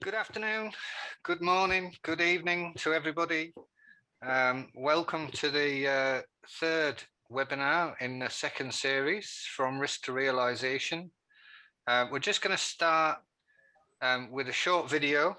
Good afternoon, good morning, good evening to everybody. Welcome to the third webinar in the second series, From Risk to Realization. We're just going to start with a short video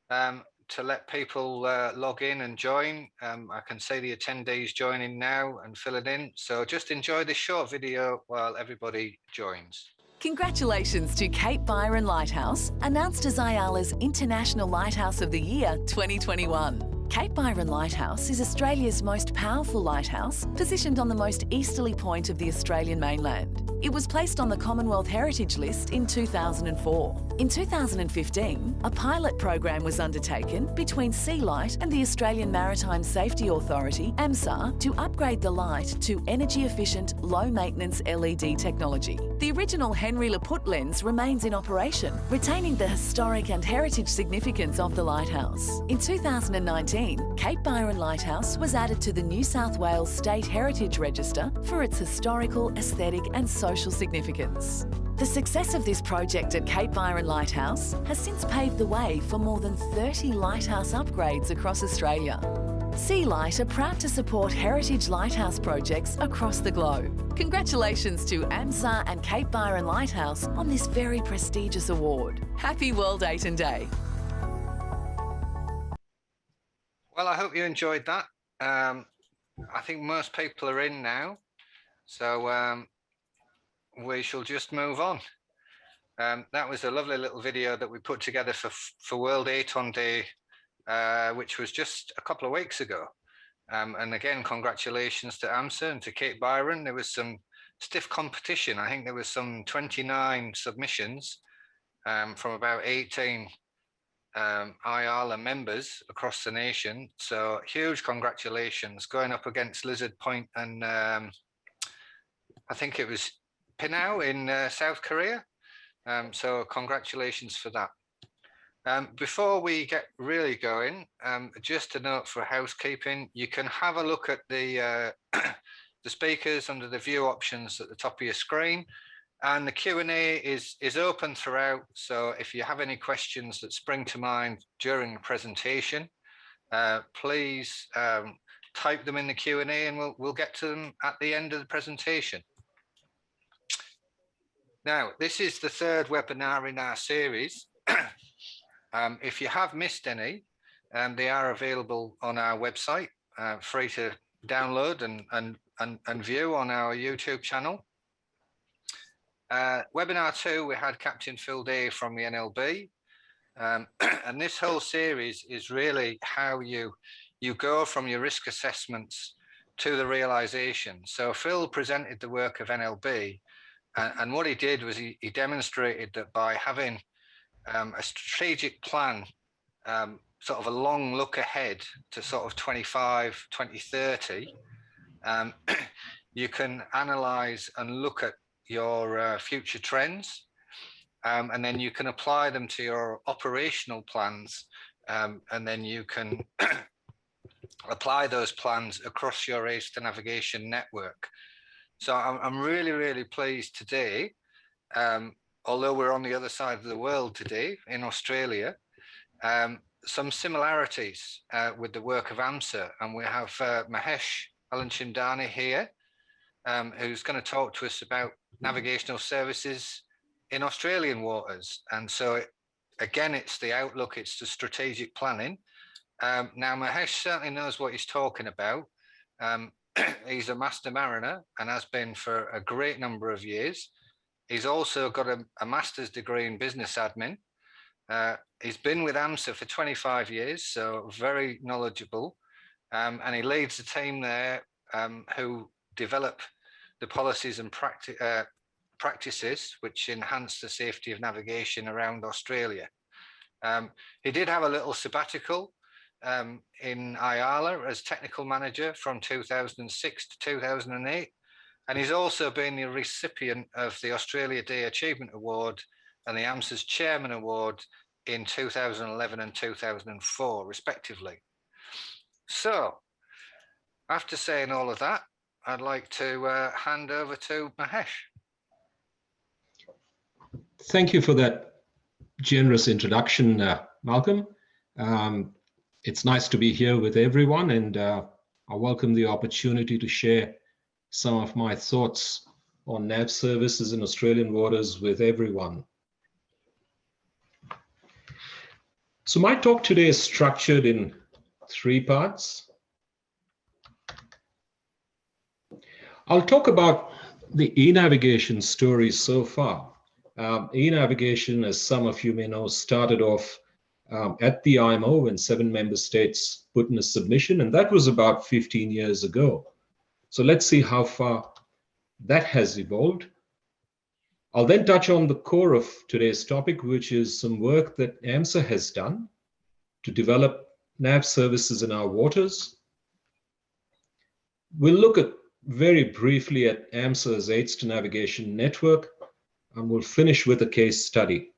to let people log in and join. I can see the attendees joining now and filling in. So just enjoy this short video while everybody joins. Congratulations to Cape Byron Lighthouse, announced as Ayala's International Lighthouse of the Year 2021. Cape Byron Lighthouse is Australia's most powerful lighthouse, positioned on the most easterly point of the Australian mainland. It was placed on the Commonwealth Heritage List in 2004. In 2015, a pilot program was undertaken between Sealight and the Australian Maritime Safety Authority, AMSA, to upgrade the light to energy-efficient, low-maintenance LED technology. The original Henry Laputte lens remains in operation, retaining the historic and heritage significance of the lighthouse. In 2019, Cape Byron Lighthouse was added to the New South Wales State Heritage Register for its historical, aesthetic and social significance. The success of this project at Cape Byron Lighthouse has since paved the way for more than 30 lighthouse upgrades across Australia. Sealight are proud to support heritage lighthouse projects across the globe. Congratulations to AMSA and Cape Byron Lighthouse on this very prestigious award. Happy World Ayton Day. Well, I hope you enjoyed that. I think most people are in now, so we shall just move on. That was a lovely little video that we put together for World Ayton Day, which was just a couple of weeks ago. And again, congratulations to AMSA and to Cape Byron. There was some stiff competition. I think there was some 29 submissions from about 18 IALA members across the nation. So huge congratulations, going up against Lizard Point and I think it was Pinau in South Korea. So congratulations for that. Before we get really going, just a note for housekeeping, you can have a look at the the speakers under the view options at the top of your screen, and the Q&A is open throughout. So if you have any questions that spring to mind during the presentation, please type them in the Q&A and we'll get to them at the end of the presentation. Now, this is the third webinar in our series. If you have missed any, they are available on our website, free to download and view on our YouTube channel. Webinar 2, we had Captain Phil Day from the NLB. And this whole series is really how you go from your risk assessments to the realization. So Phil presented the work of NLB, and what he did was he demonstrated that by having a strategic plan, sort of a long look ahead to sort of 2030, you can analyze and look at your future trends, and then you can apply them to your operational plans, and then you can apply those plans across your ACE to navigation network. So I'm really, really pleased today, although we're on the other side of the world today in Australia, some similarities with the work of AMSA. And we have Mahesh Alimchandani here, who's going to talk to us about navigational services in Australian waters. And so, again, it's the outlook, it's the strategic planning. Now, Mahesh certainly knows what he's talking about. He's a master mariner and has been for a great number of years. He's also got a master's degree in business admin. He's been with AMSA for 25 years, so very knowledgeable. And he leads the team there who develop the policies and practices which enhance the safety of navigation around Australia. He did have a little sabbatical in IALA as technical manager from 2006 to 2008. And he's also been the recipient of the Australia Day Achievement Award and the AMSA's Chairman Award in 2011 and 2004, respectively. So, after saying all of that, I'd like to hand over to Mahesh. Thank you for that, generous introduction, Malcolm. It's nice to be here with everyone, and I welcome the opportunity to share some of my thoughts on nav services in Australian waters with everyone. So my talk today is structured in 3 parts. I'll talk about the e-navigation story so far. E-navigation, as some of you may know, started off at the IMO when 7 member states put in a submission, and that was about 15 years ago. So let's see how far that has evolved. I'll then touch on the core of today's topic, which is some work that AMSA has done to develop nav services in our waters. We'll look at very briefly at AMSA's Aids to Navigation network, and we'll finish with a case study.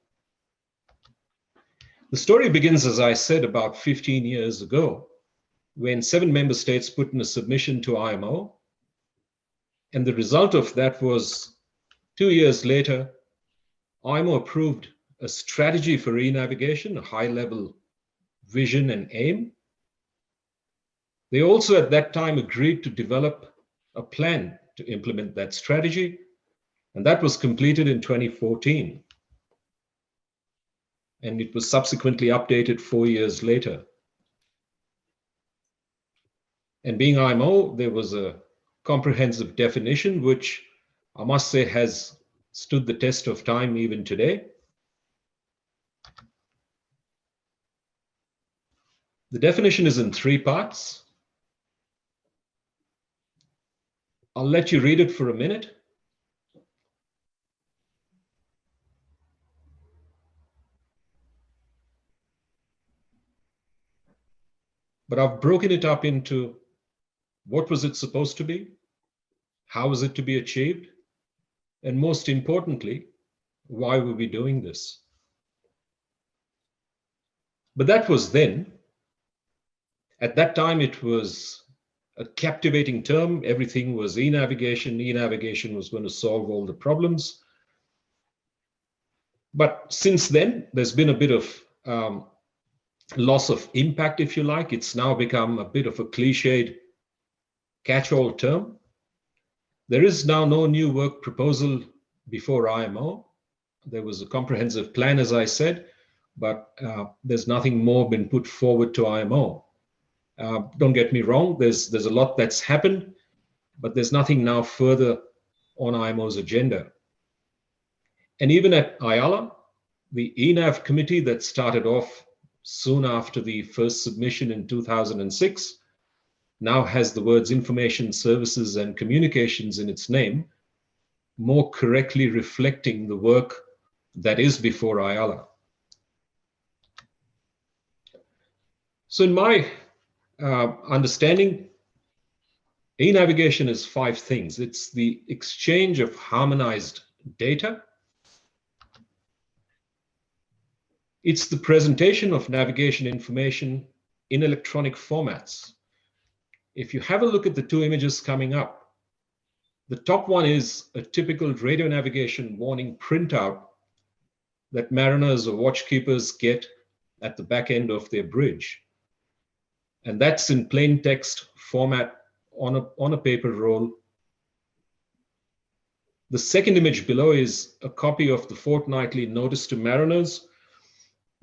The story begins, as I said, about 15 years ago, when 7 member states put in a submission to IMO, and the result of that was 2 years later, IMO approved a strategy for e-navigation, a high-level vision and aim. They also at that time agreed to develop a plan to implement that strategy, and that was completed in 2014. And it was subsequently updated 4 years later. And being IMO, there was a comprehensive definition, which I must say has stood the test of time even today. The definition is in 3 parts. I'll let you read it for a minute. But I've broken it up into what was it supposed to be, how was it to be achieved, and most importantly, why were we doing this? But that was then. At that time, it was a captivating term. Everything was e-navigation. E-navigation was going to solve all the problems. But since then, there's been a bit of loss of impact, if you like. It's now become a bit of a cliched catch-all term. There is now no new work proposal before IMO. There was a comprehensive plan, as I said, but there's nothing more been put forward to IMO. Don't get me wrong, there's a lot that's happened, but there's nothing now further on IMO's agenda. And even at IALA, the ENAV committee that started off soon after the first submission in 2006 now has the words information services and communications in its name, more correctly reflecting the work that is before IALA. So in my understanding, e-navigation is 5 things. It's the exchange of harmonized data. It's the presentation of navigation information in electronic formats. If you have a look at the 2 images coming up, the top one is a typical radio navigation warning printout that mariners or watchkeepers get at the back end of their bridge. And that's in plain text format on a paper roll. The second image below is a copy of the fortnightly notice to mariners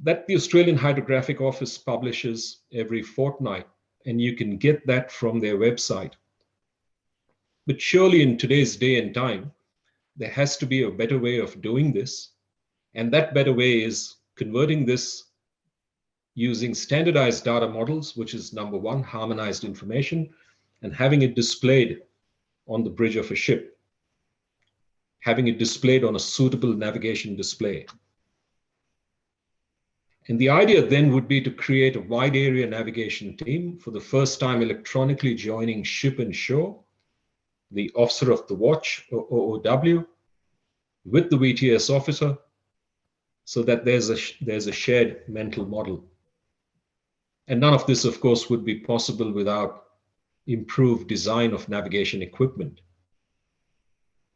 that the Australian Hydrographic Office publishes every fortnight, and you can get that from their website. But surely in today's day and time, there has to be a better way of doing this, and that better way is converting this using standardized data models, which is number 1, harmonized information, and having it displayed on the bridge of a ship, having it displayed on a suitable navigation display. And the idea then would be to create a wide area navigation team, for the first time electronically joining ship and shore, the officer of the watch, or OOW, with the VTS officer, so that there's a shared mental model. And none of this, of course, would be possible without improved design of navigation equipment.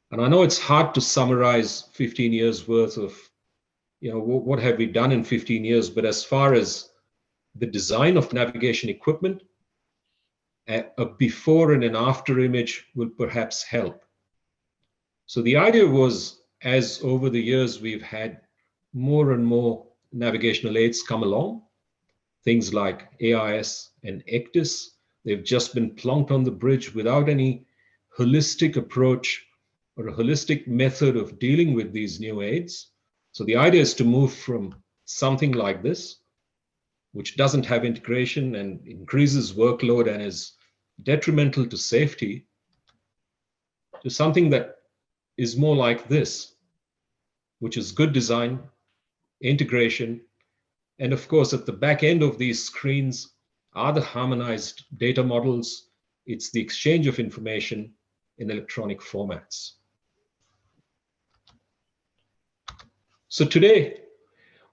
And I know it's hard to summarize 15 years worth of what have we done in 15 years? But as far as the design of navigation equipment, a before and an after image will perhaps help. So the idea was, as over the years we've had more and more navigational aids come along, things like AIS and ECDIS, they've just been plonked on the bridge without any holistic approach or a holistic method of dealing with these new aids. So the idea is to move from something like this, which doesn't have integration and increases workload and is detrimental to safety, to something that is more like this, which is good design, integration, and of course, at the back end of these screens are the harmonized data models. It's the exchange of information in electronic formats. So today,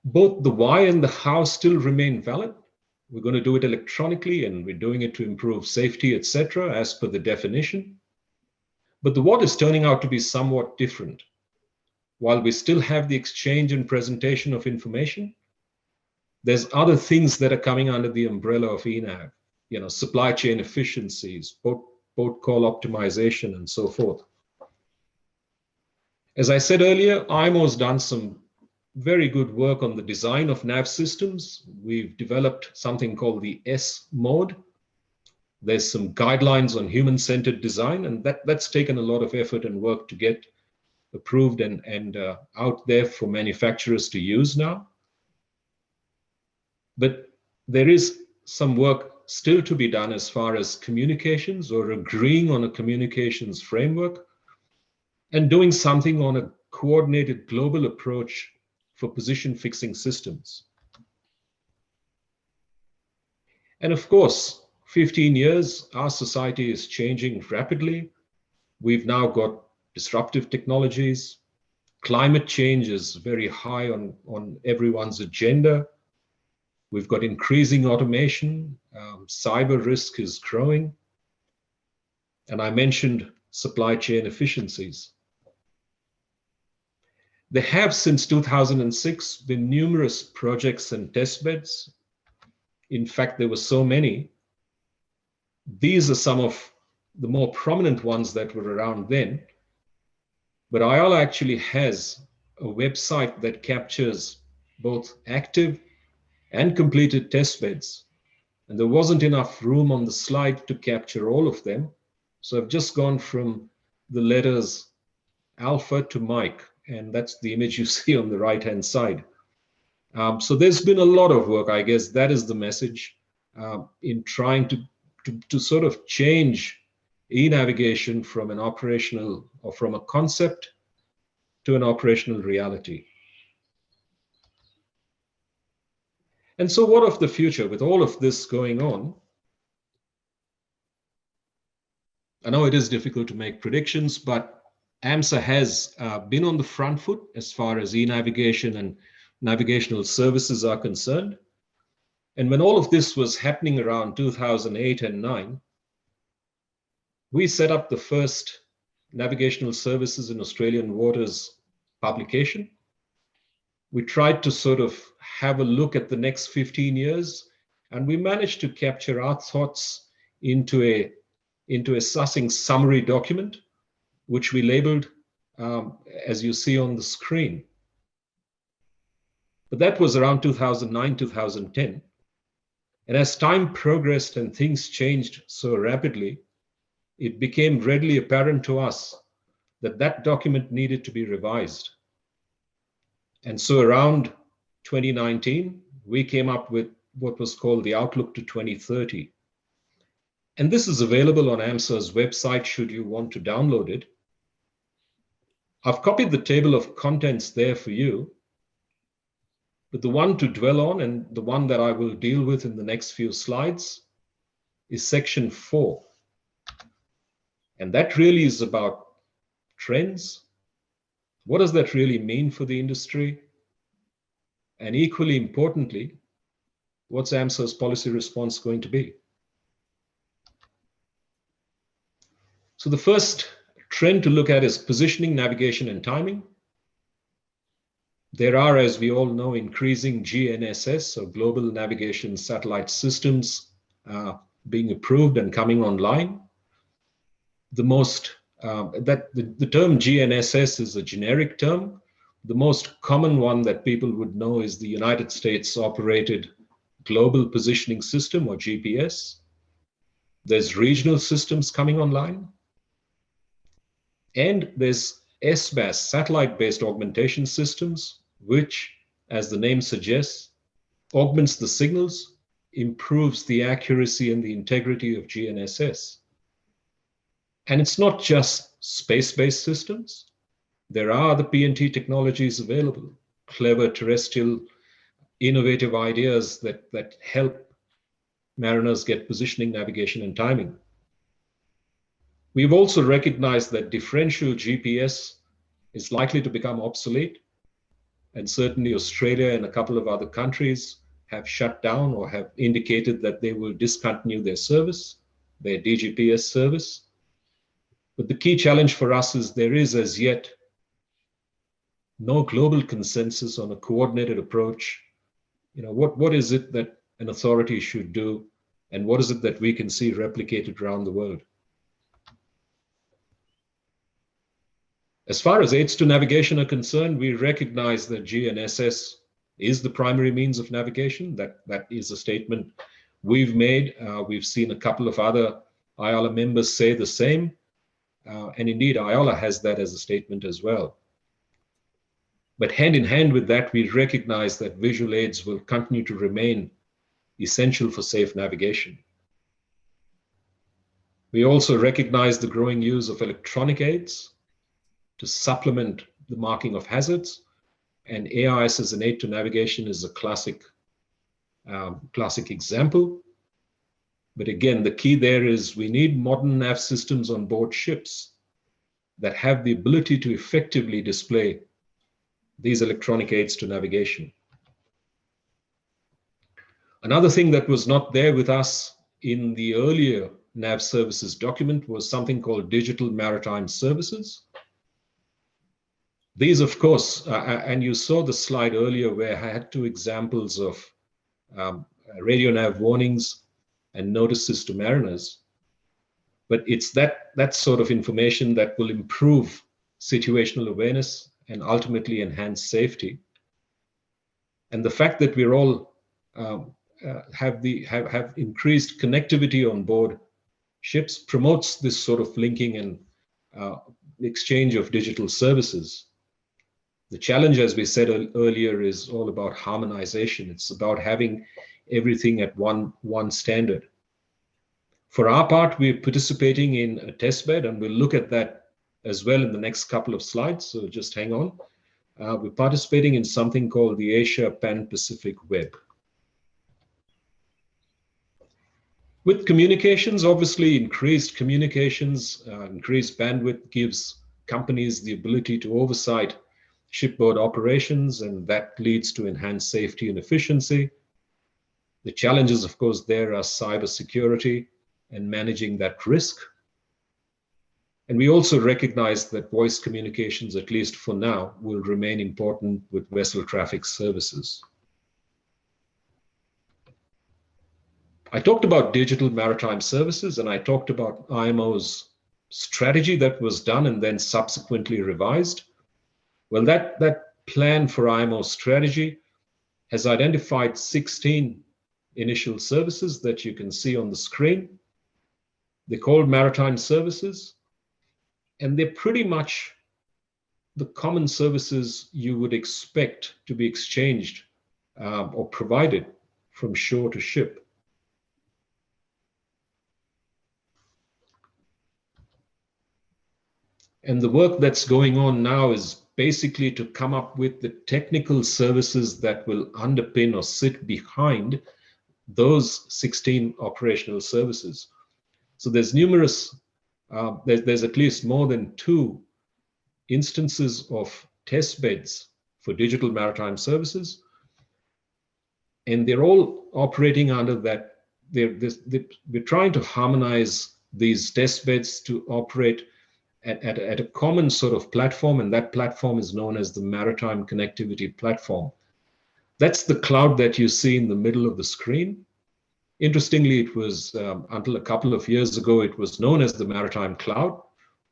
both the why and the how still remain valid. We're going to do it electronically, and we're doing it to improve safety, etc., as per the definition. But the what is turning out to be somewhat different. While we still have the exchange and presentation of information, there's other things that are coming under the umbrella of eNav, supply chain efficiencies, port call optimization, and so forth. As I said earlier, IMO's done some very good work on the design of nav systems. We've developed something called the S mode. There's some guidelines on human-centered design, and that's taken a lot of effort and work to get approved and out there for manufacturers to use now. But there is some work still to be done as far as communications or agreeing on a communications framework and doing something on a coordinated global approach for position fixing systems. And of course, 15 years, our society is changing rapidly. We've now got disruptive technologies. Climate change is very high on everyone's agenda. We've got increasing automation. Cyber risk is growing. And I mentioned supply chain efficiencies. There have, since 2006, been numerous projects and testbeds. In fact, there were so many. These are some of the more prominent ones that were around then. But IALA actually has a website that captures both active and completed testbeds. And there wasn't enough room on the slide to capture all of them. So I've just gone from the letters Alpha to Mike, and that's the image you see on the right-hand side. So there's been a lot of work, I guess that is the message, in trying to sort of change e-navigation from an operational or from a concept to an operational reality. And so what of the future with all of this going on? I know it is difficult to make predictions, but AMSA has been on the front foot as far as e-navigation and navigational services are concerned. And when all of this was happening around 2008 and 9, we set up the first navigational services in Australian waters publication. We tried to sort of have a look at the next 15 years, and we managed to capture our thoughts into a succinct summary document, which we labeled as you see on the screen. But that was around 2009, 2010. And as time progressed and things changed so rapidly, it became readily apparent to us that that document needed to be revised. And so around 2019, we came up with what was called the Outlook to 2030. And this is available on AMSA's website should you want to download it. I've copied the table of contents there for you, but the one to dwell on and the one that I will deal with in the next few slides is section 4. And that really is about trends. What does that really mean for the industry? And equally importantly, what's AMSA's policy response going to be? So the first trend to look at is positioning, navigation, and timing. There are, as we all know, increasing GNSS, or Global Navigation Satellite Systems, being approved and coming online. The term GNSS is a generic term. The most common one that people would know is the United States operated Global Positioning System, or GPS. There's regional systems coming online. And there's SBAS, satellite-based augmentation systems, which, as the name suggests, augments the signals, improves the accuracy and the integrity of GNSS. And it's not just space-based systems. There are the PNT technologies available, clever terrestrial, innovative ideas that help mariners get positioning, navigation, and timing. We've also recognized that differential GPS is likely to become obsolete, and certainly Australia and a couple of other countries have shut down or have indicated that they will discontinue their service, their DGPS service. But the key challenge for us is there is as yet no global consensus on a coordinated approach. What is it that an authority should do, and what is it that we can see replicated around the world? As far as aids to navigation are concerned, we recognize that GNSS is the primary means of navigation. That is a statement we've made. We've seen a couple of other IALA members say the same. And indeed, IALA has that as a statement as well. But hand in hand with that, we recognize that visual aids will continue to remain essential for safe navigation. We also recognize the growing use of electronic aids to supplement the marking of hazards, and AIS as an aid to navigation is a classic example. But again, the key there is we need modern nav systems on board ships that have the ability to effectively display these electronic aids to navigation. Another thing that was not there with us in the earlier nav services document was something called digital maritime services. These, of course, and you saw the slide earlier where I had two examples of radio nav warnings and notices to mariners. But it's that sort of information that will improve situational awareness and ultimately enhance safety. And the fact that we're all have increased connectivity on board ships promotes this sort of linking and exchange of digital services. The challenge, as we said earlier, is all about harmonization. It's about having everything at one standard. For our part, we're participating in a test bed, and we'll look at that as well in the next couple of slides, so just hang on. We're participating in something called the Asia Pan-Pacific Web. With communications, obviously increased communications, increased bandwidth gives companies the ability to oversight shipboard operations, and that leads to enhanced safety and efficiency. The challenges, of course, there are cybersecurity and managing that risk. And we also recognize that voice communications, at least for now, will remain important with vessel traffic services. I talked about digital maritime services, and I talked about IMO's strategy that was done and then subsequently revised. Well, that plan for IMO strategy has identified 16 initial services that you can see on the screen. They're called maritime services, and they're pretty much the common services you would expect to be exchanged or provided from shore to ship. And the work that's going on now is basically to come up with the technical services that will underpin or sit behind those 16 operational services. So there's numerous, there's at least more than 2 instances of test beds for digital maritime services. And they're all operating under that. We're trying to harmonize these test beds to operate at a common sort of platform, and that platform is known as the Maritime Connectivity Platform. That's the cloud that you see in the middle of the screen. Interestingly, it was until a couple of years ago, it was known as the Maritime Cloud,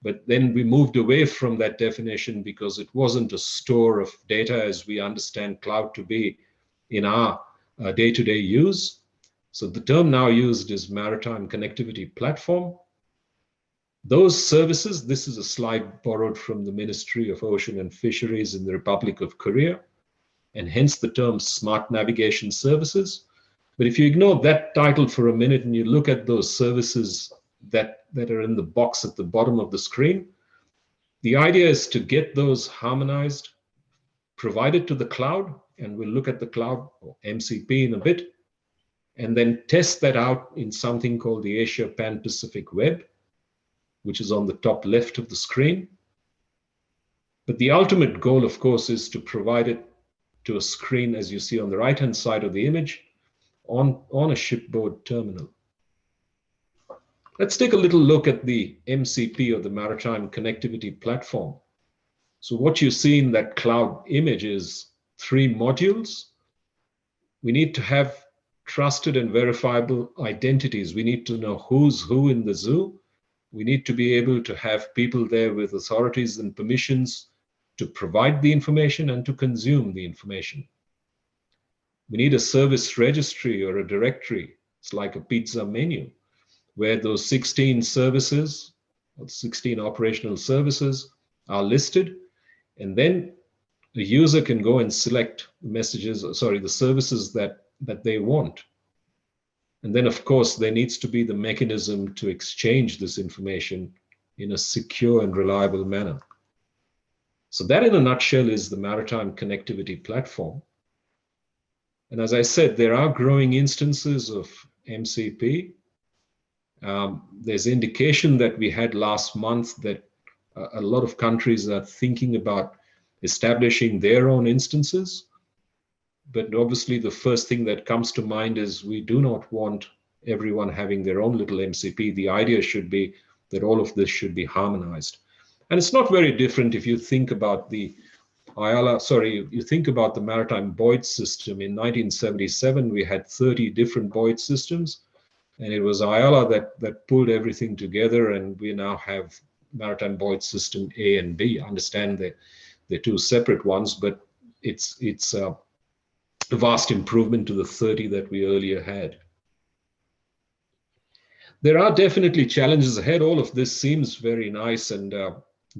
but then we moved away from that definition because it wasn't a store of data as we understand cloud to be in our day-to-day use. So the term now used is Maritime Connectivity Platform. Those services, this is a slide borrowed from the Ministry of Ocean and Fisheries in the Republic of Korea, and hence the term Smart Navigation Services. But if you ignore that title for a minute and you look at those services that are in the box at the bottom of the screen, the idea is to get those harmonized, provided to the cloud, and we'll look at the cloud, or MCP, in a bit, and then test that out in something called the Asia Pan-Pacific Web, which is on the top left of the screen. But the ultimate goal, of course, is to provide it to a screen, as you see on the right-hand side of the image, on a shipboard terminal. Let's take a little look at the MCP, or the Maritime Connectivity Platform. So what you see in that cloud image is 3 modules. We need to have trusted and verifiable identities. We need to know who's who in the zoo. We need to be able to have people there with authorities and permissions to provide the information and to consume the information. We need a service registry or a directory. It's like a pizza menu, where those 16 services, or 16 operational services, are listed. And then the user can go and select the services that they want. And then, of course, there needs to be the mechanism to exchange this information in a secure and reliable manner. So that, in a nutshell, is the Maritime Connectivity Platform. And as I said, there are growing instances of MCP. There's indication that we had last month that a lot of countries are thinking about establishing their own instances. But obviously, the first thing that comes to mind is we do not want everyone having their own little MCP. The idea should be that all of this should be harmonized. And it's not very different if you think about the you think about the maritime buoyed system. In 1977, we had 30 different buoyed systems, and it was IALA that pulled everything together, and we now have maritime buoyed system A and B. I understand that they're 2 separate ones, but it's a vast improvement to the 30 that we earlier had. There are definitely challenges ahead. All of this seems very nice and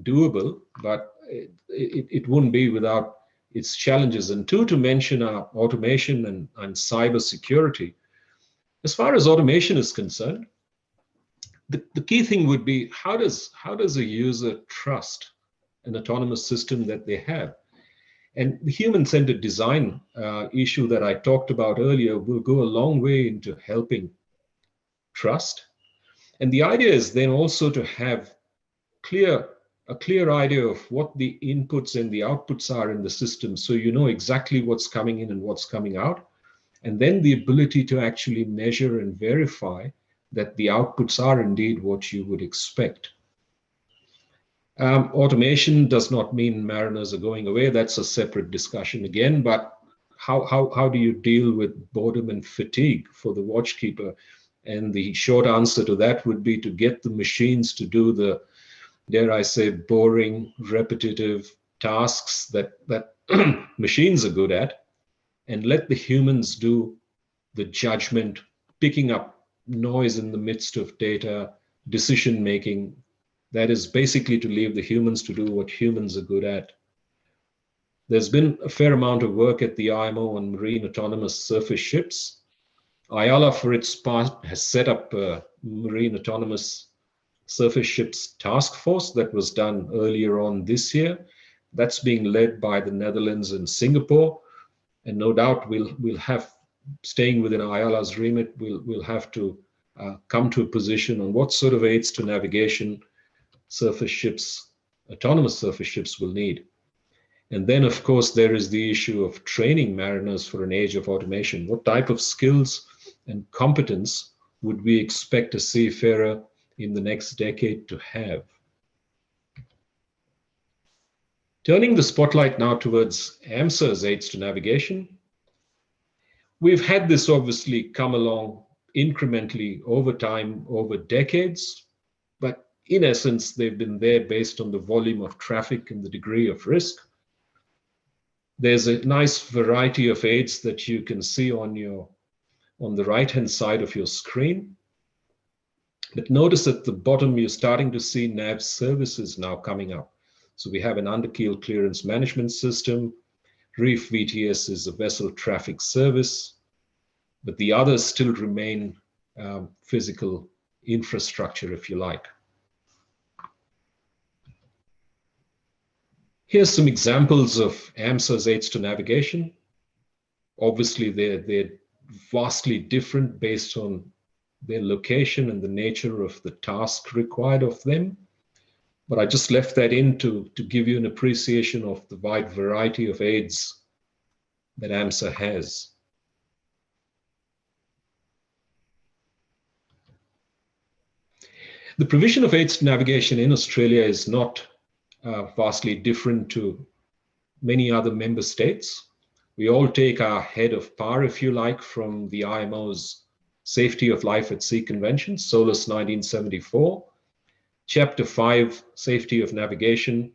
doable, but it wouldn't be without its challenges. And 2 to mention are automation and cyber security. As far as automation is concerned, the key thing would be how does a user trust an autonomous system that they have? And the human-centered design issue that I talked about earlier will go a long way into helping trust. And the idea is then also to have a clear idea of what the inputs and the outputs are in the system, so you know exactly what's coming in and what's coming out, and then the ability to actually measure and verify that the outputs are indeed what you would expect. Automation does not mean mariners are going away. That's a separate discussion again, but how do you deal with boredom and fatigue for the watchkeeper? And the short answer to that would be to get the machines to do the, dare I say, boring, repetitive tasks that machines are good at, and let the humans do the judgment, picking up noise in the midst of data, decision making. That is basically to leave the humans to do what humans are good at. There's been a fair amount of work at the IMO on marine autonomous surface ships. IALA, for its part, has set up a marine autonomous surface ships task force that was done earlier on this year. That's being led by the Netherlands and Singapore. And no doubt we'll have, staying within IALA's remit, we'll have to come to a position on what sort of aids to navigation surface ships, autonomous surface ships, will need. And then, of course, there is the issue of training mariners for an age of automation. What type of skills and competence would we expect a seafarer in the next decade to have? Turning the spotlight now towards AMSA's aids to navigation, we've had this obviously come along incrementally over time, over decades, but in essence, they've been there based on the volume of traffic and the degree of risk. There's a nice variety of aids that you can see on the right-hand side of your screen. But notice at the bottom, you're starting to see nav services now coming up. So we have an underkeel clearance management system. Reef VTS is a vessel traffic service, but the others still remain physical infrastructure, if you like. Here's some examples of AMSA's aids to navigation. Obviously, they're vastly different based on their location and the nature of the task required of them. But I just left that in to give you an appreciation of the wide variety of aids that AMSA has. The provision of aids to navigation in Australia is not vastly different to many other member states. We all take our head of power, if you like, from the IMO's Safety of Life at Sea Convention, SOLAS 1974, Chapter 5, Safety of Navigation,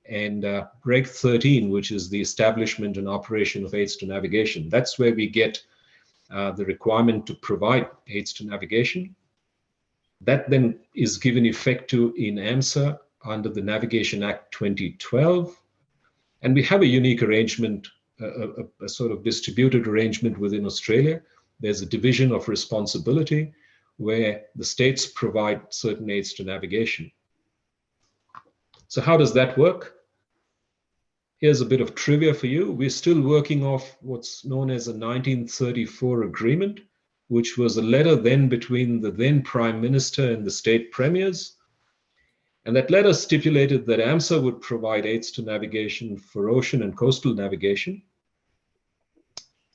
and Reg 13, which is the establishment and operation of aids to navigation. That's where we get the requirement to provide aids to navigation. That then is given effect to in AMSA under the Navigation Act 2012. And we have a unique arrangement, a sort of distributed arrangement within Australia. There's a division of responsibility where the states provide certain aids to navigation. So how does that work? Here's a bit of trivia for you. We're still working off what's known as a 1934 agreement, which was a letter then between the then Prime Minister and the state premiers. And that letter stipulated that AMSA would provide aids to navigation for ocean and coastal navigation,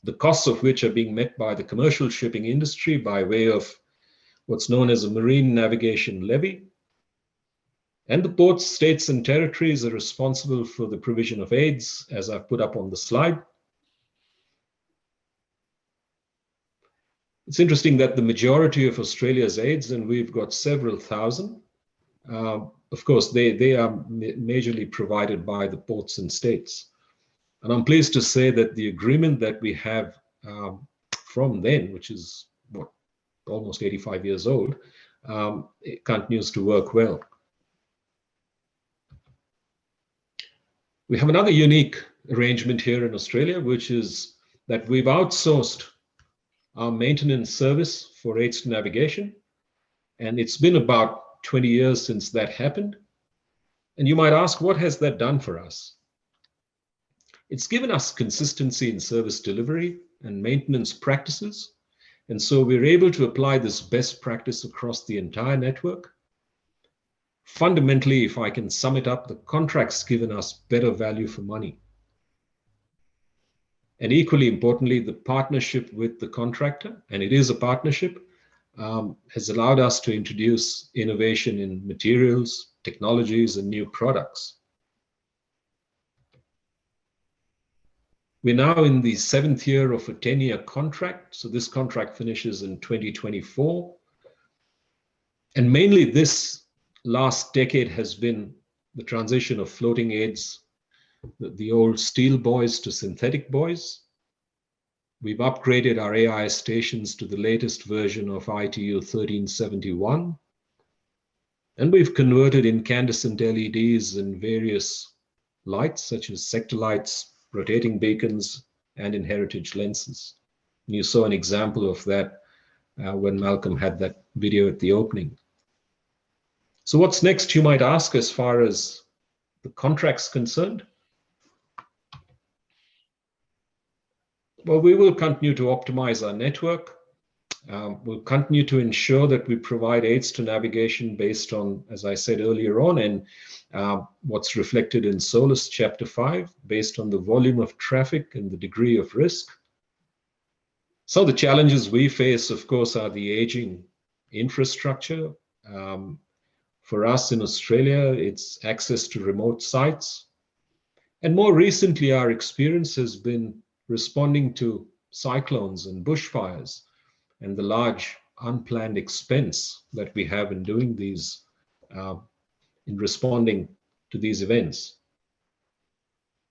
the costs of which are being met by the commercial shipping industry by way of what's known as a marine navigation levy. And the ports, states, and territories are responsible for the provision of aids, as I've put up on the slide. It's interesting that the majority of Australia's aids, and we've got several thousand, of course, they are majorly provided by the ports and states. And I'm pleased to say that the agreement that we have from then, which is what, almost 85 years old, it continues to work well. We have another unique arrangement here in Australia, which is that we've outsourced our maintenance service for aids to navigation. And it's been about 20 years since that happened. And you might ask, what has that done for us? It's given us consistency in service delivery and maintenance practices. And so we're able to apply this best practice across the entire network. Fundamentally, if I can sum it up, the contract's given us better value for money. And equally importantly, the partnership with the contractor, and it is a partnership, has allowed us to introduce innovation in materials, technologies, and new products. We're now in the 7th year of a 10-year contract. So this contract finishes in 2024. And mainly this last decade has been the transition of floating aids, the old steel buoys to synthetic buoys. We've upgraded our AIS stations to the latest version of ITU 1371. And we've converted incandescent LEDs and various lights, such as sector lights, rotating beacons, and in heritage lenses. And you saw an example of that when Malcolm had that video at the opening. So what's next, you might ask, as far as the contract's concerned? Well, we will continue to optimize our network. We'll continue to ensure that we provide aids to navigation based on, as I said earlier on, and what's reflected in SOLAS Chapter 5, based on the volume of traffic and the degree of risk. Some of the challenges we face, of course, are the aging infrastructure. For us in Australia, it's access to remote sites. And more recently, our experience has been responding to cyclones and bushfires and the large unplanned expense that we have in doing these, in responding to these events.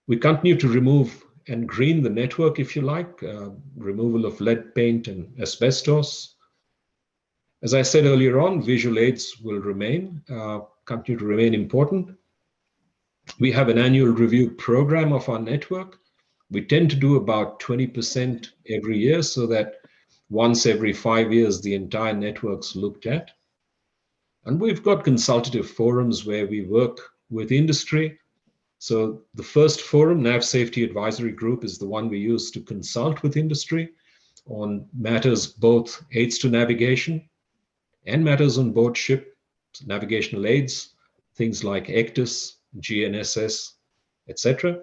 We continue to remove and green the network, if you like, removal of lead paint and asbestos. As I said earlier on, visual aids will continue to remain important. We have an annual review program of our network. We tend to do about 20% every year, so that once every 5 years, the entire network's looked at. And we've got consultative forums where we work with industry. So the first forum, Nav Safety Advisory Group, is the one we use to consult with industry on matters both aids to navigation and matters on board ship, navigational aids, things like ECDIS, GNSS, etc.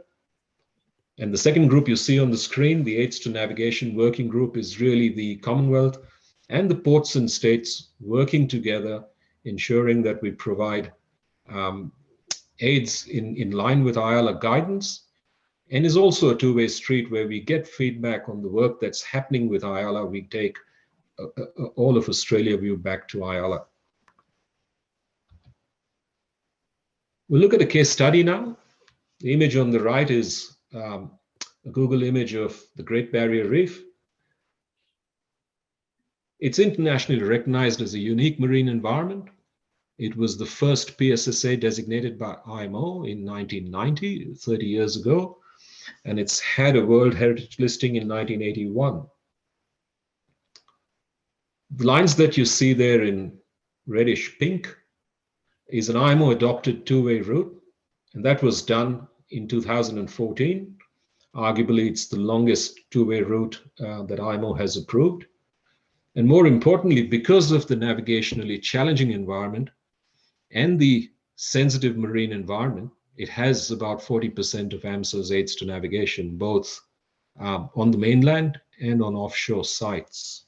And the second group you see on the screen, the Aids to Navigation Working Group, is really the Commonwealth and the ports and states working together, ensuring that we provide aids in line with IALA guidance, and is also a two-way street where we get feedback on the work that's happening with IALA. We take all of Australia view back to IALA. We'll look at a case study now. The image on the right is a Google image of the Great Barrier Reef. It's internationally recognized as a unique marine environment. It was the first PSSA designated by IMO in 1990, 30 years ago, and it's had a World Heritage listing in 1981. The lines that you see there in reddish pink is an IMO adopted two-way route, and that was done in 2014. Arguably, it's the longest two-way route that IMO has approved. And more importantly, because of the navigationally challenging environment and the sensitive marine environment, it has about 40% of AMSA's aids to navigation, both on the mainland and on offshore sites.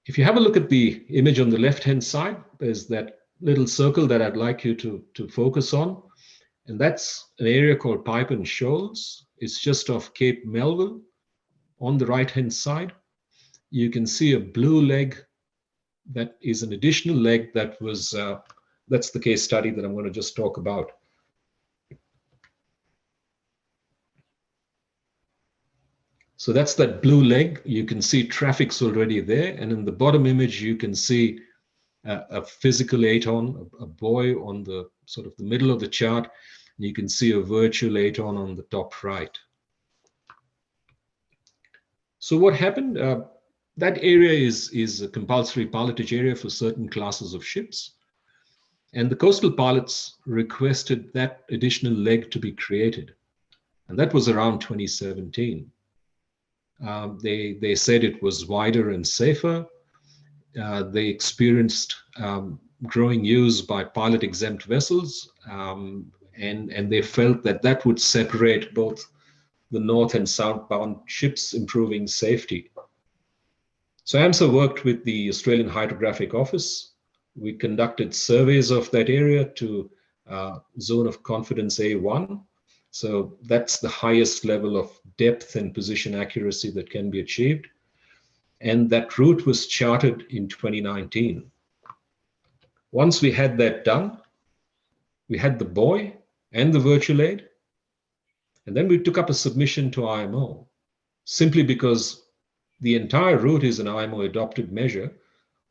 If you have a look at the image on the left-hand side, there's that little circle that I'd like you to focus on. And that's an area called Pipe and Shoals. It's just off Cape Melville. On the right-hand side, you can see a blue leg that is an additional leg that was, that's the case study that I'm going to just talk about. So that's that blue leg. You can see traffic's already there. And in the bottom image, you can see a physical ATON, a buoy on the sort of the middle of the chart. And you can see a virtual ATON on the top right. So what happened? That area is a compulsory pilotage area for certain classes of ships. And the coastal pilots requested that additional leg to be created. And that was around 2017. They said it was wider and safer. They experienced growing use by pilot exempt vessels, and they felt that that would separate both the north and southbound ships, improving safety. So AMSA worked with the Australian Hydrographic Office. We conducted surveys of that area to zone of confidence A1. So that's the highest level of depth and position accuracy that can be achieved. And that route was charted in 2019. Once we had that done, we had the buoy and the virtual aid. And then we took up a submission to IMO, simply because the entire route is an IMO adopted measure.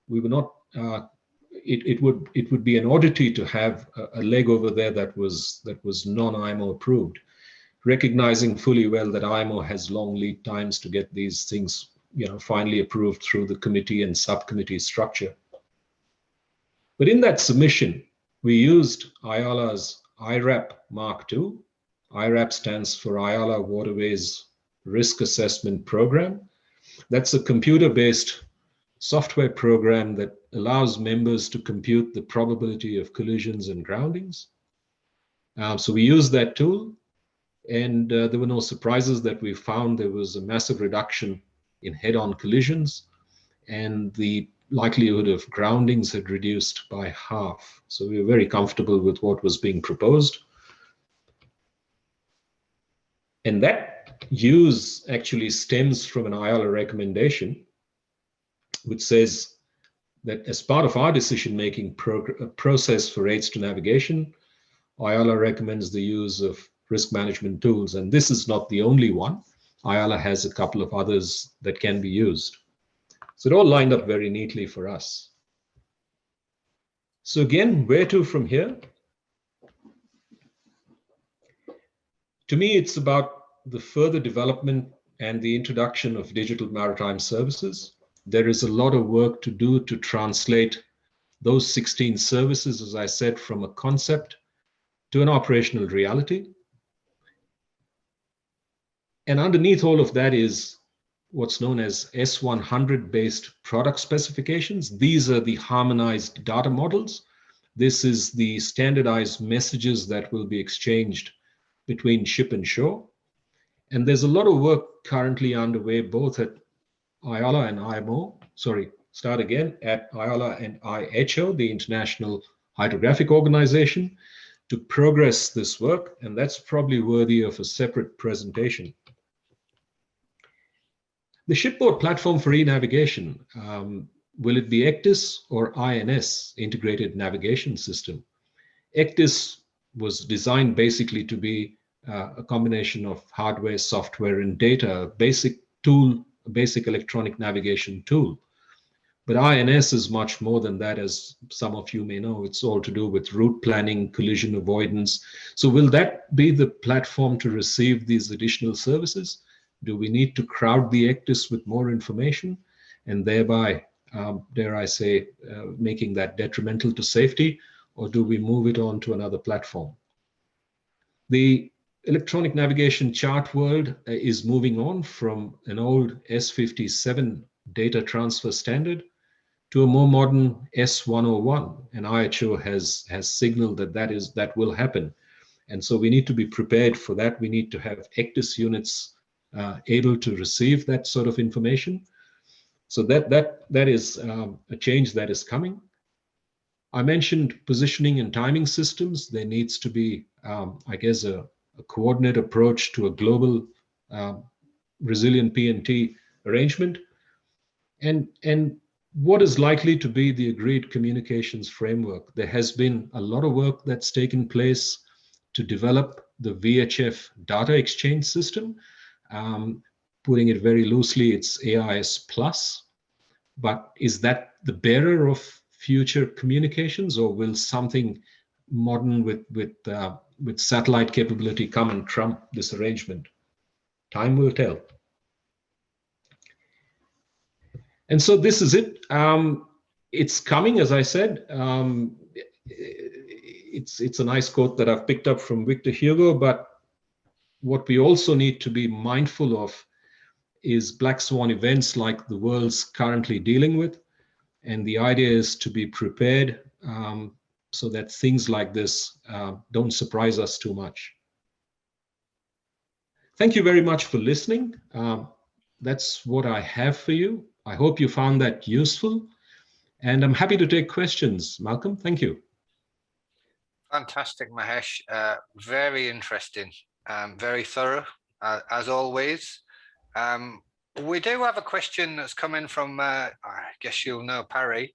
We were not, it would be an oddity to have a leg over there that was non-IMO approved, recognizing fully well that IMO has long lead times to get these things, finally approved through the committee and subcommittee structure. But in that submission, we used IALA's IRAP Mark II. IRAP stands for IALA Waterways Risk Assessment Program. That's a computer-based software program that allows members to compute the probability of collisions and groundings. So we used that tool, and there were no surprises that we found. There was a massive reduction in head-on collisions, and the likelihood of groundings had reduced by half. So we were very comfortable with what was being proposed. And that use actually stems from an IALA recommendation, which says that as part of our decision-making process for aids to navigation, IALA recommends the use of risk management tools. And this is not the only one. IALA has a couple of others that can be used. So it all lined up very neatly for us. So again, where to from here? To me, it's about the further development and the introduction of digital maritime services. There is a lot of work to do to translate those 16 services, as I said, from a concept to an operational reality. And underneath all of that is what's known as S100 based product specifications. These are the harmonized data models. This is the standardized messages that will be exchanged between ship and shore. And there's a lot of work currently underway, both at IALA and IMO, at IALA and IHO, the International Hydrographic Organization, to progress this work. And that's probably worthy of a separate presentation. The shipboard platform for e-navigation, will it be ECDIS or INS, Integrated Navigation System? ECDIS was designed basically to be a combination of hardware, software, and data, a basic tool, a basic electronic navigation tool. But INS is much more than that, as some of you may know. It's all to do with route planning, collision avoidance. So will that be the platform to receive these additional services? Do we need to crowd the ECDIS with more information and thereby, dare I say, making that detrimental to safety? Or do we move it on to another platform? The electronic navigation chart world is moving on from an old S57 data transfer standard to a more modern S101, and IHO has signaled that will happen. And so we need to be prepared for that. We need to have ECDIS units able to receive that sort of information. So that is a change that is coming. I mentioned positioning and timing systems. There needs to be, I guess, a coordinate approach to a global resilient P&T arrangement. And what is likely to be the agreed communications framework? There has been a lot of work that's taken place to develop the VHF data exchange system. Putting it very loosely, it's AIS plus. But is that the bearer of future communications, or will something modern with satellite capability come and trump this arrangement? Time will tell. And so this is it. It's coming, as I said. It's a nice quote that I've picked up from Victor Hugo, but what we also need to be mindful of is black swan events like the world's currently dealing with. And the idea is to be prepared so that things like this don't surprise us too much. Thank you very much for listening. That's what I have for you. I hope you found that useful. And I'm happy to take questions. Malcolm, thank you. Fantastic, Mahesh. Very interesting, very thorough, as always. We do have a question that's come in from, I guess you'll know, Parry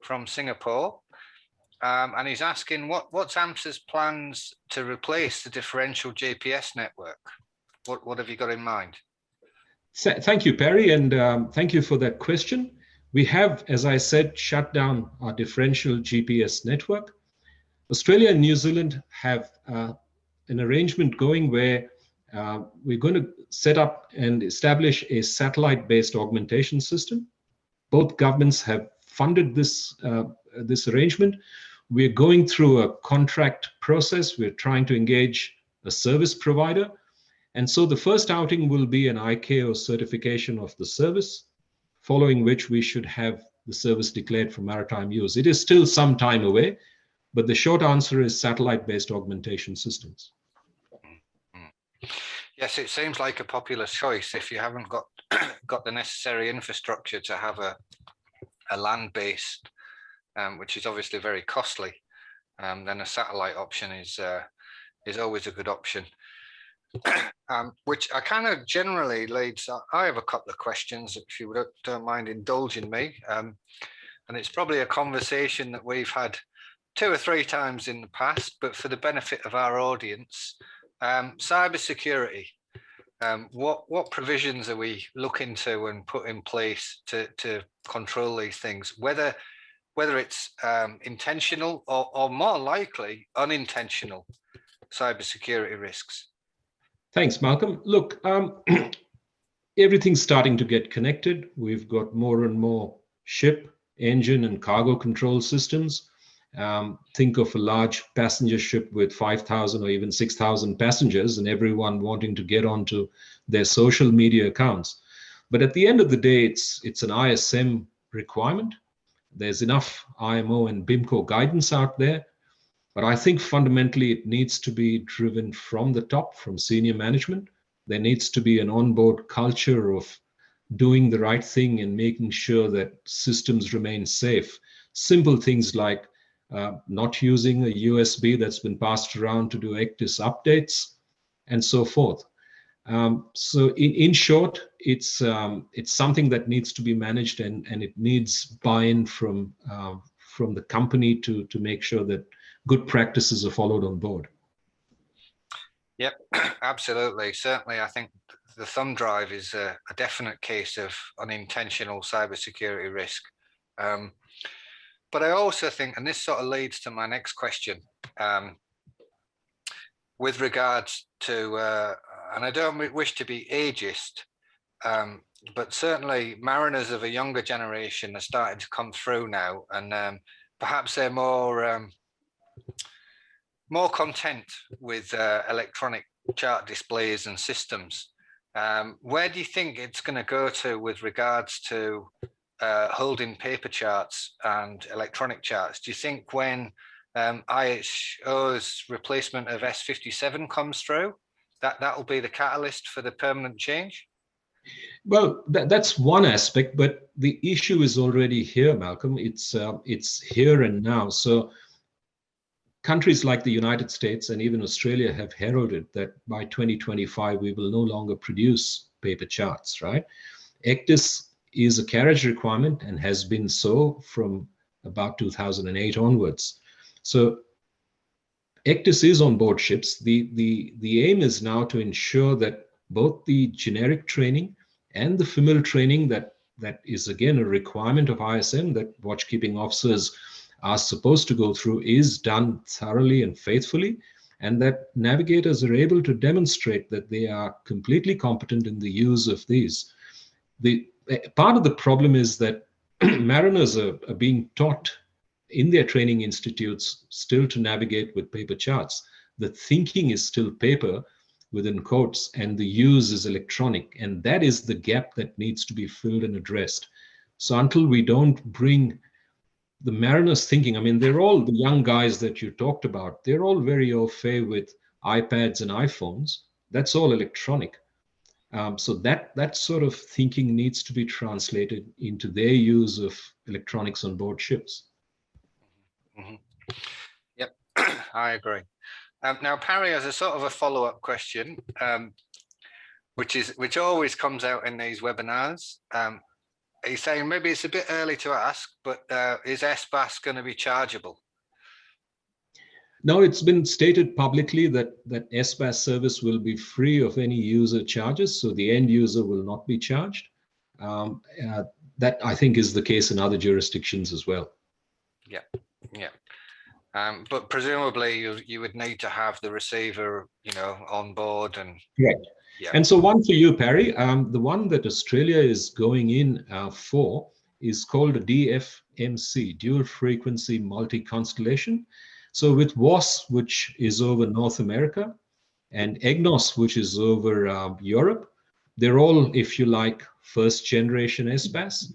from Singapore. And he's asking, what's AMSA's plans to replace the differential GPS network? What have you got in mind? Thank you, Perry, and thank you for that question. We have, as I said, shut down our differential GPS network. Australia and New Zealand have an arrangement going where we're going to set up and establish a satellite-based augmentation system. Both governments have funded this arrangement. We're going through a contract process. We're trying to engage a service provider. And so the first outing will be an ICAO certification of the service, following which we should have the service declared for maritime use. It is still some time away, but the short answer is satellite-based augmentation systems. Yes, it seems like a popular choice if you haven't got the necessary infrastructure to have a land-based, which is obviously very costly, then a satellite option is always a good option. Which I kind of generally leads. I have a couple of questions, if you don't mind indulging me. And it's probably a conversation that we've had 2 or 3 times in the past, but for the benefit of our audience, cybersecurity. What provisions are we looking to and put in place to control these things? Whether it's intentional or more likely unintentional cybersecurity risks. Thanks, Malcolm. Look, everything's starting to get connected. We've got more and more ship, engine, and cargo control systems. Think of a large passenger ship with 5,000 or even 6,000 passengers and everyone wanting to get onto their social media accounts. But at the end of the day, it's an ISM requirement. There's enough IMO and BIMCO guidance out there. But I think fundamentally it needs to be driven from the top, from senior management. There needs to be an onboard culture of doing the right thing and making sure that systems remain safe. Simple things like not using a USB that's been passed around to do ECDIS updates and so forth. So in short, it's something that needs to be managed and it needs buy-in from the company to make sure that good practices are followed on board. Yep, absolutely. Certainly, I think the thumb drive is a definite case of unintentional cybersecurity risk. But I also think, and this sort of leads to my next question, with regards to, and I don't wish to be ageist, but certainly mariners of a younger generation are starting to come through now, and perhaps they're more content with electronic chart displays and systems. Where do you think it's going to go to with regards to holding paper charts and electronic charts? Do you think when IHO's replacement of S57 comes through, that will be the catalyst for the permanent change? Well, that's one aspect, but the issue is already here, Malcolm. It's here and now. So countries like the United States and even Australia have heralded that by 2025, we will no longer produce paper charts, right? ECDIS is a carriage requirement and has been so from about 2008 onwards. So ECDIS is on board ships. The aim is now to ensure that both the generic training and the FMIL training that is again a requirement of ISM that watchkeeping officers are supposed to go through is done thoroughly and faithfully, and that navigators are able to demonstrate that they are completely competent in the use of these. The part of the problem is that mariners are being taught in their training institutes still to navigate with paper charts. The thinking is still paper within quotes, and the use is electronic, and that is the gap that needs to be filled and addressed. So until we don't bring the mariners thinking, I mean, they're all the young guys that you talked about, they're all very au fait with iPads and iPhones. That's all electronic. So that sort of thinking needs to be translated into their use of electronics on board ships. Mm-hmm. Yep, I agree. Now, Parry has a sort of a follow-up question, which always comes out in these webinars. He's saying maybe it's a bit early to ask, but is SBAS going to be chargeable? No, it's been stated publicly that SBAS service will be free of any user charges, so the end user will not be charged. That I think is the case in other jurisdictions as well. Yeah, yeah. But presumably you would need to have the receiver, on board and. Correct. Yeah. And so one for you, Parry. The one that Australia is going in for is called a DFMC, Dual Frequency Multi-Constellation. So with WAS, which is over North America, and EGNOS, which is over Europe, they're all, if you like, first generation SBAS.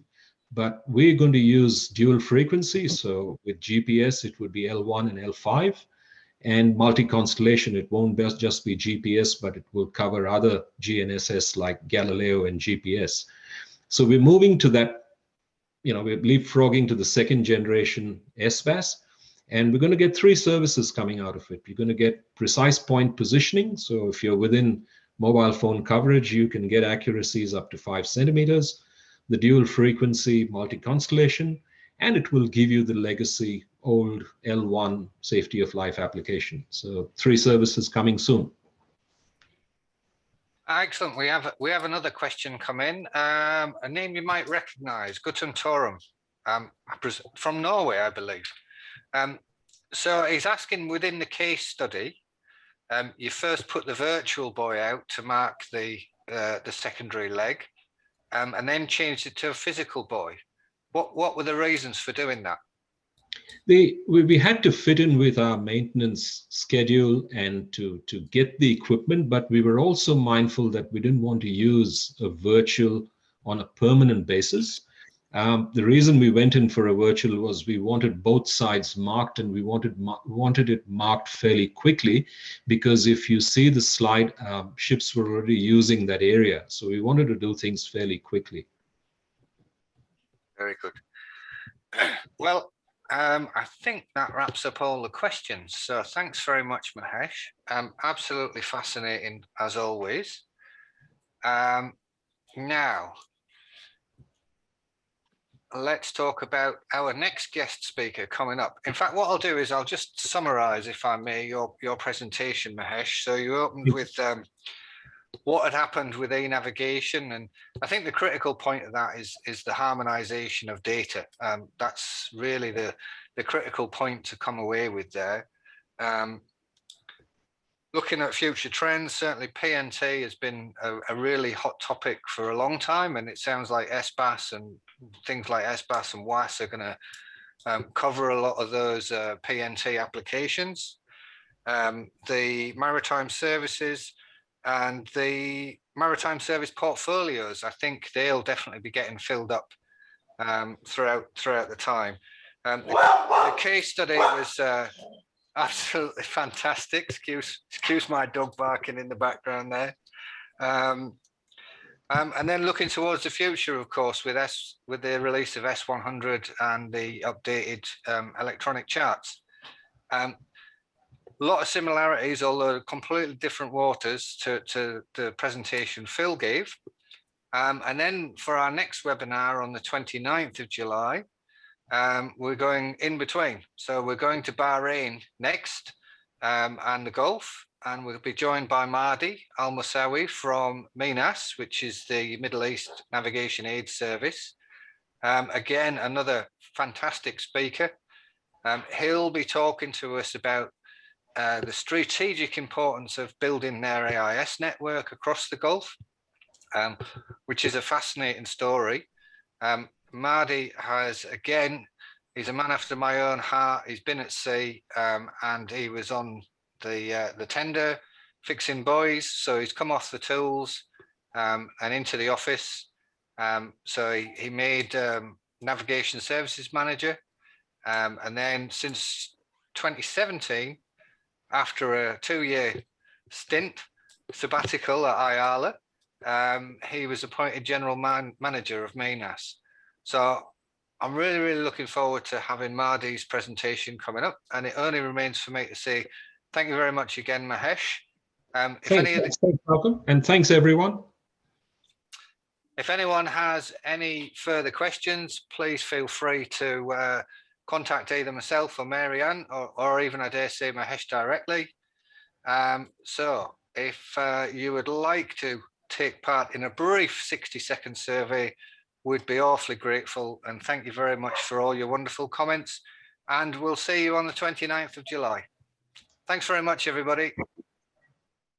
But we're going to use dual frequency. So with GPS, it would be L1 and L5. And multi-constellation, it won't just be GPS, but it will cover other GNSS like Galileo and GPS. So we're moving to that we're leapfrogging to the second generation SBAS, and we're going to get 3 services coming out of it. You're going to get precise point positioning. So if you're within mobile phone coverage, you can get accuracies up to 5 centimeters, the dual frequency multi-constellation, and it will give you the legacy old L1 safety of life application. So 3 services coming soon. Excellent. We have another question come in. A name you might recognize, Guttorm Torum, from Norway, I believe. So he's asking, within the case study, you first put the virtual buoy out to mark the secondary leg, and then changed it to a physical buoy. What were the reasons for doing that? We had to fit in with our maintenance schedule and to get the equipment, but we were also mindful that we didn't want to use a virtual on a permanent basis. The reason we went in for a virtual was we wanted both sides marked, and we wanted it marked fairly quickly, because if you see the slide, ships were already using that area. So we wanted to do things fairly quickly. Very good. Well, I think that wraps up all the questions. So thanks very much, Mahesh. Absolutely fascinating as always. Now, let's talk about our next guest speaker coming up. In fact, what I'll do is I'll just summarize, if I may, your presentation, Mahesh. So you opened with what had happened with navigation, and I think the critical point of that is the harmonization of data. That's really the critical point to come away with there. Looking at future trends, certainly PNT has been a really hot topic for a long time, and it sounds like SBAS and things like SBAS and WAS are going to cover a lot of those PNT applications. The maritime services and the maritime service portfolios, I think they'll definitely be getting filled up throughout the time. The case study was absolutely fantastic. Excuse my dog barking in the background there. And then looking towards the future, of course, with the release of S100 and the updated electronic charts. A lot of similarities, although completely different waters to the presentation Phil gave. And then for our next webinar on the 29th of July, we're going in between. So we're going to Bahrain next, and the Gulf, and we'll be joined by Mahdi Al-Musawi from MENAS, which is the Middle East Navigation Aid Service. Again, another fantastic speaker. He'll be talking to us about the strategic importance of building their AIS network across the Gulf, which is a fascinating story. Mahdi has, again, he's a man after my own heart. He's been at sea, and he was on the tender fixing buoys. So he's come off the tools and into the office. So he made navigation services manager. And then since 2017, after a 2-year stint sabbatical at Ayala, he was appointed general manager of MENAS. So I'm really looking forward to having Mahdi's presentation coming up, and it only remains for me to say thank you very much again, Mahesh. Thanks, Malcolm, and thanks everyone. If anyone has any further questions, please feel free to contact either myself or Marianne, or even, I dare say, Mahesh directly. So if you would like to take part in a brief 60-second survey, we'd be awfully grateful. And thank you very much for all your wonderful comments. And we'll see you on the 29th of July. Thanks very much, everybody.